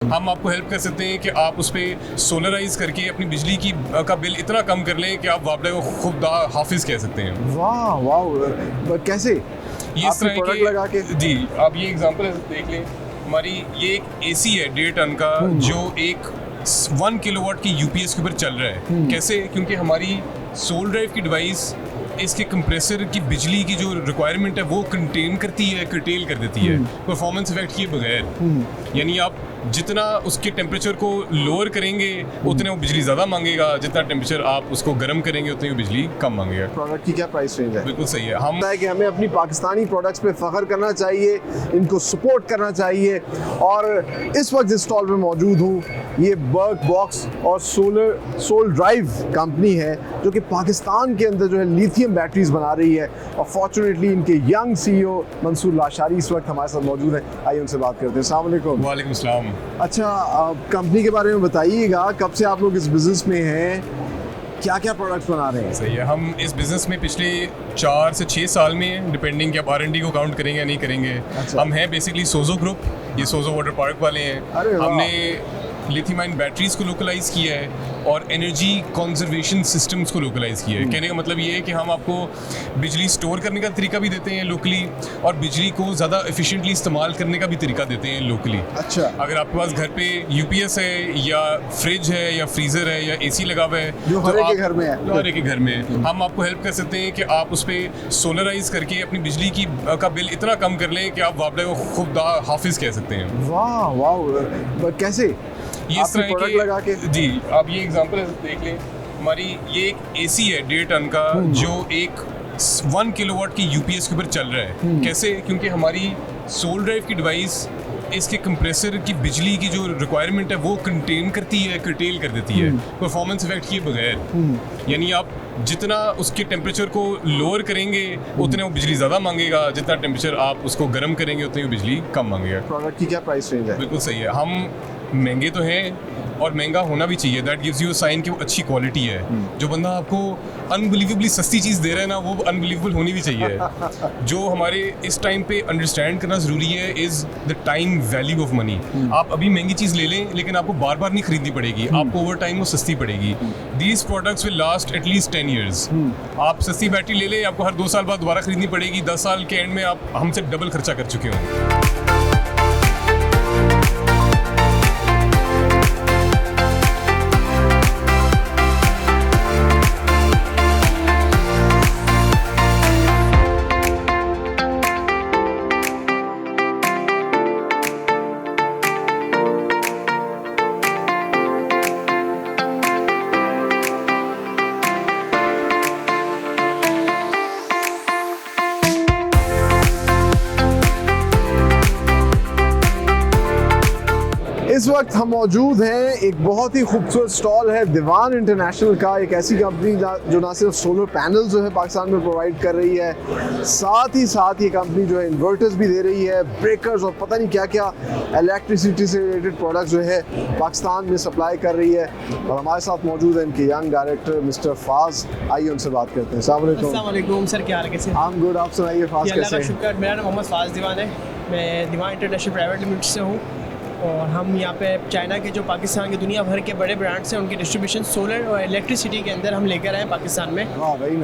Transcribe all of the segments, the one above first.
हम आपको हेल्प कर सकते हैं कि आप उस पर सोलराइज करके अपनी बिजली की का बिल इतना कम कर लें कि आप वापडा को खुद हाफिज कह सकते हैं। वाह वाह, कैसे ये इस तरह प्रोडक्ट लगा के? जी, आप ये एग्जांपल देख लें, हमारी ये एक एसी है 1.5 टन का जो एक 1 किलोवाट की यूपीएस के ऊपर चल रहा है। कैसे? क्योंकि हमारी सोल ड्राइव की डिवाइस इसके कंप्रेसर की बिजली की जो रिक्वायरमेंट है वो कंटेन करती है, कर्टेल कर देती है परफॉर्मेंस इफेक्ट किए बगैर। यानी आप जितना उसके टेम्परेचर को लोअर करेंगे उतने वो बिजली ज़्यादा मांगेगा, जितना टेम्परेचर आप उसको गर्म करेंगे उतनी वो बिजली कम मांगेगा। प्रोडक्ट की क्या प्राइस रेंज है? बिल्कुल सही है। हम है कि हमें अपनी पाकिस्तानी प्रोडक्ट्स पे फख्र करना चाहिए, इनको सपोर्ट करना चाहिए। और इस वक्त जिस स्टॉल पे मौजूद हूँ ये बर्क बॉक्स और सोल ड्राइव कंपनी है जो कि पाकिस्तान के अंदर जो है लिथियम बैटरीज बना रही है। और फॉर्चुनेटली इनके यंग सीईओ मंसूर लाशारी इस वक्त हमारे साथ मौजूद हैं। आइए उनसे बात करते हैं। अस्सलाम वालेकुम। वालेकुम सलाम। अच्छा, कंपनी के बारे में बताइएगा, कब से आप लोग इस बिजनेस में हैं, क्या क्या प्रोडक्ट्स बना रहे हैं? सही है। हम इस बिज़नेस में पिछले 4 से 6 साल में हैं, डिपेंडिंग कि आप R&D को काउंट करेंगे या नहीं करेंगे। अच्छा। हम हैं बेसिकली सोजो ग्रुप, ये सोजो वाटर पार्क वाले हैं। अरे वाह। हमने लिथियम आयन बैटरीज को लोकलाइज किया है और एनर्जी कंजर्वेशन सिस्टम्स को लोकलाइज किया है। कहने का मतलब ये है कि हम आपको बिजली स्टोर करने का तरीका भी देते हैं लोकली, और बिजली को ज़्यादा एफिशिएंटली इस्तेमाल करने का भी तरीका देते हैं लोकली। अच्छा, अगर आपके पास घर पे यूपीएस है या फ्रिज है या फ्रीज़र है या एसी लगा हुआ है जो हर एक के घर में है, जो हर एक के घर में है, हम आपको हेल्प कर सकते हैं कि आप उस पर सोलराइज करके अपनी बिजली की का बिल इतना कम कर लें कि आप वापडा को खुद हाफिज कह सकते हैं। वाह वाह, कैसे? ये इस तरह प्रोडक्ट लगा के? जी, आप ये एग्जांपल देख लें, हमारी ये एक एसी है 1.5 टन का जो एक 1 किलोवाट की यूपीएस के ऊपर चल रहा है। कैसे? क्योंकि हमारी सोल ड्राइव की डिवाइस इसके कंप्रेसर की बिजली की जो रिक्वायरमेंट है वो कंटेन करती है, कर्टेल कर देती है परफॉर्मेंस इफेक्ट किए बगैर। यानी आप जितना उसके टेम्परेचर को लोअर करेंगे उतने वो बिजली ज़्यादा मांगेगा, जितना टेम्परेचर आप उसको गर्म करेंगे उतनी वो बिजली कम मांगेगा। प्रोडक्ट की क्या प्राइस रेंज है? बिल्कुल सही है। हम महंगे तो हैं और महंगा होना भी चाहिए। That gives you a sign कि वो अच्छी क्वालिटी है। जो बंदा आपको अनबिलीवेबली सस्ती चीज़ दे रहा है ना, वो अनबिलीवेबल होनी भी चाहिए। जो हमारे इस टाइम पे अंडरस्टैंड करना ज़रूरी है is the time value of money. आप अभी महंगी चीज़ ले लें लेकिन आपको बार बार नहीं खरीदनी पड़ेगी, आपको ओवर टाइम वो सस्ती पड़ेगी। These products will last at least 10 years. आप सस्ती बैटरी ले लें, आपको हर 2 साल बाद दोबारा खरीदनी पड़ेगी। 10 साल के एंड में आप हमसे डबल खर्चा कर चुके होंगे। इस वक्त हम मौजूद हैं, एक बहुत ही खूबसूरत स्टॉल है दीवान इंटरनेशनल का। एक ऐसी कंपनी जो ना सिर्फ सोलर पैनल जो है पाकिस्तान में प्रोवाइड कर रही है, साथ ही कंपनी जो है इन्वर्टर्स भी दे रही है, ब्रेकर्स और पता नहीं क्या क्या इलेक्ट्रिसिटी से रिलेटेड प्रोडक्ट्स जो है पाकिस्तान में सप्लाई कर रही है। और हमारे साथ मौजूद है इनके यंग डायरेक्टर मिस्टर फाज। आइए उनसे बात करते हैं। अस्सलाम वालेकुम सर, क्या हाल है? कैसे? आई एम गुड, आप सुनाइए फाज कैसे हैं? शुक्र। मेरा नाम मोहम्मद फाज दीवान है, मैं दीवान इंटरनेशनल प्राइवेट लिमिटेड से हूँ। और हम यहाँ पे चाइना के जो पाकिस्तान के दुनिया भर के बड़े ब्रांड्स हैं उनकी डिस्ट्रीब्यूशन सोलर और इलेक्ट्रिसिटी के अंदर हम लेकर आए पाकिस्तान में,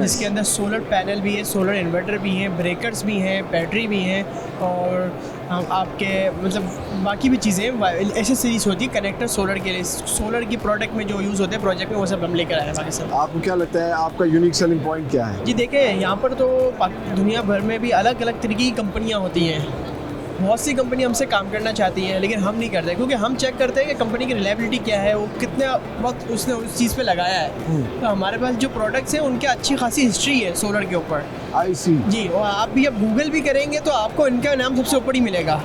जिसके अंदर सोलर पैनल भी है, सोलर इन्वर्टर भी हैं, ब्रेकर्स भी हैं, बैटरी भी हैं, और हम आपके मतलब बाकी भी चीज़ें एसेसरीज होती है कनेक्टर सोलर के लिए। सोलर की प्रोडक्ट में जो यूज़ होते हैं प्रोजेक्ट में, वो सब हम लेकर आए हैं पाकिस्तान। आपको क्या लगता है आपका यूनिक सेलिंग पॉइंट क्या है? जी देखें, यहाँ पर तो दुनिया भर में भी अलग अलग तरीके की कंपनियाँ होती हैं। बहुत सी कंपनी हमसे काम करना चाहती हैं लेकिन हम नहीं करते, क्योंकि हम चेक करते हैं कि कंपनी की रिलायबिलिटी क्या है, वो कितना वक्त उसने उस चीज़ पे लगाया है। तो हमारे पास जो प्रोडक्ट्स हैं उनकी अच्छी खासी हिस्ट्री है सोलर के ऊपर। आई सी जी, और आप भी अब गूगल भी करेंगे तो आपको इनका नाम सबसे ऊपर ही मिलेगा।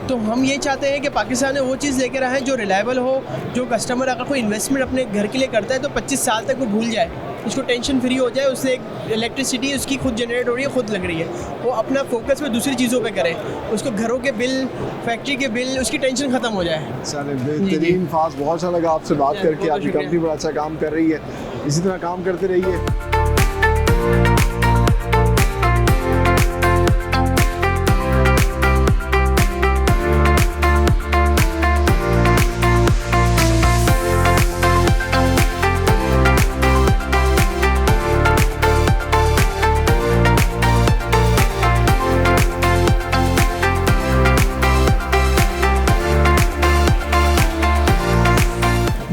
तो हम ये चाहते हैं कि पाकिस्तान में वो चीज़ लेकर आए जो रिलायबल हो, जो कस्टमर अगर कोई इन्वेस्टमेंट अपने घर के लिए करता है तो 25 साल तक वो भूल जाए, उसको टेंशन फ्री हो जाए, उससे एक इलेक्ट्रिसिटी उसकी खुद जनरेट हो रही है, खुद लग रही है, वो अपना फोकस में दूसरी चीज़ों पे करे, उसको घरों के बिल, फैक्ट्री के बिल, उसकी टेंशन ख़त्म हो जाए। चले बेहतरीन फाज, बहुत अच्छा लगा आपसे बात करके। आपकी कंपनी बड़ा अच्छा काम कर रही है, इसी तरह काम करते रहिए।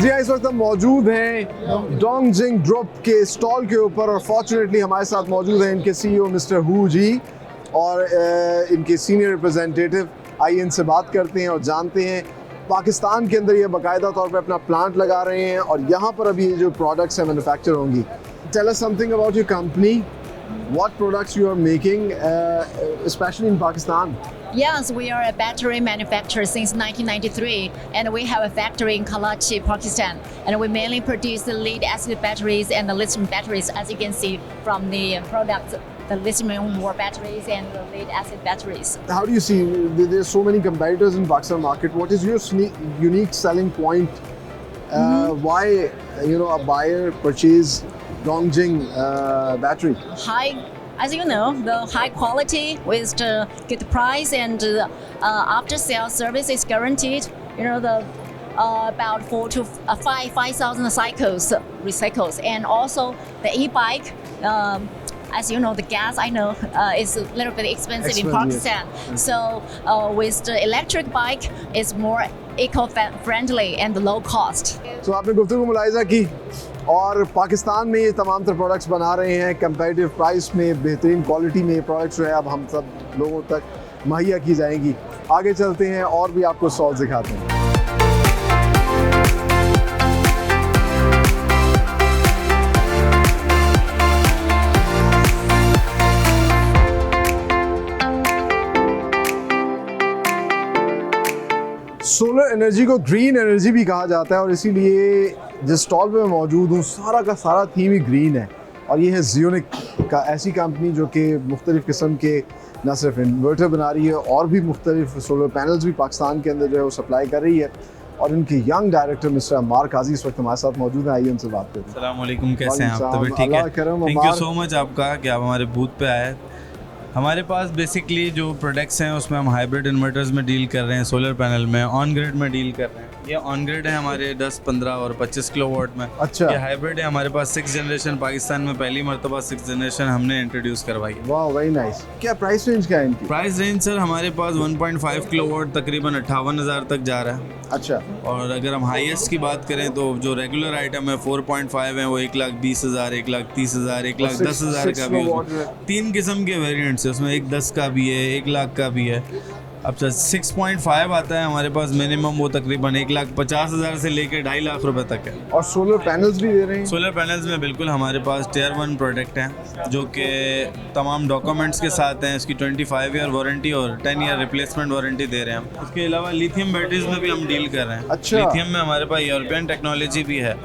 जी हाँ, इस वक्त हम मौजूद हैं डोंगजिंग ड्रॉप के स्टॉल के ऊपर और फॉर्चुनेटली हमारे साथ मौजूद हैं इनके सीईओ मिस्टर हु जी और इनके सीनियर रिप्रेजेंटेटिव। आइए इनसे बात करते हैं और जानते हैं पाकिस्तान के अंदर ये बाकायदा तौर पे अपना प्लांट लगा रहे हैं और यहाँ पर अभी ये जो प्रोडक्ट्स हैं मैन्युफैक्चर होंगी। Tell us something about your company, what products you are making specially in Pakistan. Yes, we are a battery manufacturer since 1993, and we have a factory in Karachi, Pakistan. And we mainly produce the lead-acid batteries and the lithium batteries, as you can see from the products, the lithium-ion batteries and the lead-acid batteries. How do you see there's so many competitors in Pakistan market? What is your unique selling point? Why a buyer purchase Dongjing battery? As you know, the high quality with the good price and after sales service is guaranteed. You know, the about 5,000 cycles recycles, and also the e-bike. As you know, the gas I know is a little bit expensive in Pakistan. Yes. So with the electric bike, it's more eco-friendly and low cost. So आपने गुफ्तगू मुलाहिजा की और पाकिस्तान में ये तमाम तर products बना रहे हैं कंपेटिटिव प्राइस में, बेहतरीन क्वालिटी में ये प्रोडक्ट्स जो है अब हम सब लोगों तक मुहैया की जाएंगी। आगे चलते हैं और भी आपको स्टॉल दिखाते हैं। सोलर एनर्जी को ग्रीन एनर्जी भी कहा जाता है और इसीलिए जिस स्टॉल पे मैं मौजूद हूँ सारा का सारा थीम ही ग्रीन है। और ये है जियोनिक का, ऐसी कंपनी जो कि मुख्तलिफ़ किस्म के न सिर्फ इन्वर्टर बना रही है और भी मुख्तलिफ सोलर पैनल्स भी पाकिस्तान के अंदर जो है वो सप्लाई कर रही है। और इनके यंग डायरेक्टर मिस्टर अम्मार काजी इस वक्त हमारे साथ मौजूद हैं। आइए उनसे बात करते हैं। अस्सलाम वालेकुम, कैसे हैं आप? तबीयत ठीक है? थैंक यू सो मच आपका कि आप हमारे बूथ पे आए। हमारे पास बेसिकली जो प्रोडक्ट्स हैं उसमें हम हाइब्रिड इन्वर्टर्स में डील कर रहे हैं, सोलर पैनल में, ऑन ग्रिड में डील कर रहे हैं। ये ऑन ग्रिड है हमारे 10, 15 और 25 किलोवाट में। अच्छा। ये हाइब्रिड है हमारे पास 6th जनरेशन, पाकिस्तान में पहली मरतबा 6th जनरेशन हमने इंट्रोड्यूस करवाई। वाह, वेरी नाइस। क्या प्राइस रेंज क्या है इनकी? प्राइस रेंज सर हमारे पास 1.5 किलोवाट तकरीबन 58,000 तक जा रहा है। अच्छा। और अगर हम हाईएस्ट की बात करें तो जो रेगुलर आइटम है 4.5 है, वो 1,20,000, 1,30,000, 1,10,000 का भी है। 3 किस्म के वेरिएंट्स है उसमें, एक 10 का भी है, 1 लाख का भी है। अब 6.5 आता है हमारे पास मिनिमम, वो तकरीबन 1,50,000 से लेकर 2.5 लाख रुपए तक है। और सोलर पैनल्स भी दे रहे हैं? सोलर पैनल्स में बिल्कुल हमारे पास Tier 1 प्रोडक्ट हैं जो कि तमाम डॉक्यूमेंट्स के साथ हैं। इसकी 25 ईयर वारंटी और 10 ईयर रिप्लेसमेंट वारंटी दे रहे हैं हम। इसके अलावा लिथियम बैटरीज में भी हम डील कर रहे हैं। अच्छा। लिथियम में हमारे पास यूरोपियन टेक्नोलॉजी भी है,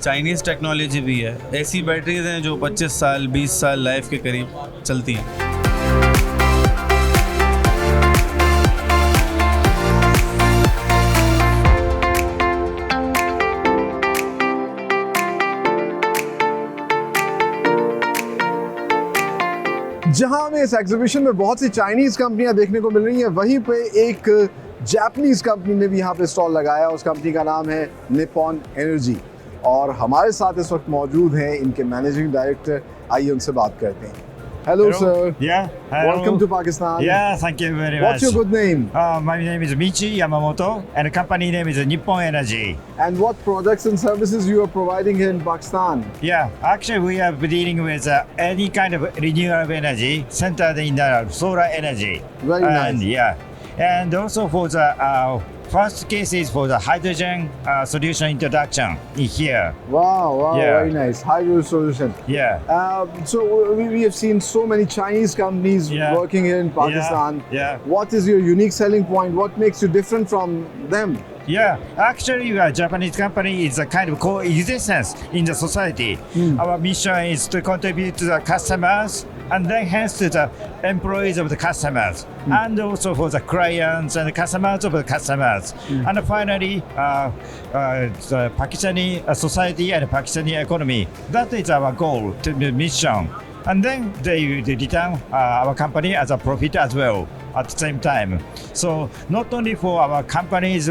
चाइनीज़ टेक्नोलॉजी भी है। ऐसी बैटरीज हैं जो 25 साल 20 साल लाइफ के करीब चलती हैं। जहां हमें इस एग्जीबिशन में बहुत सी चाइनीज़ कंपनियां देखने को मिल रही हैं, वहीं पे एक जापानीज़ कंपनी ने भी यहाँ पे स्टॉल लगाया। उस कंपनी का नाम है निप्पॉन एनर्जी और हमारे साथ इस वक्त मौजूद हैं इनके मैनेजिंग डायरेक्टर। आइए उनसे बात करते हैं। Hello, sir. Yeah. Hello. Welcome to Pakistan. Yeah, thank you very much. What's your good name? My name is Michi Yamamoto, and the company name is Nippon Energy. And what products and services you are providing here in Pakistan? Yeah, actually we are dealing with any kind of renewable energy centered in the solar energy. Very nice. And yeah, and also for the first case is for the hydrogen solution introduction in here. Wow, Yeah. very nice. Hydrogen solution. Yeah. So we have seen so many Chinese companies Yeah. working here in Pakistan. Yeah. What is your unique selling point? What makes you different from them? Yeah, actually, a Japanese company is a kind of coexistence in the society. Our mission is to contribute to the customers and then hence to the employees of the customers and also for the clients and the customers of the customers. And finally, the Pakistani society and Pakistani economy. That is our goal, to the mission. And then they return our company as a profit as well at the same time. So not only for our companies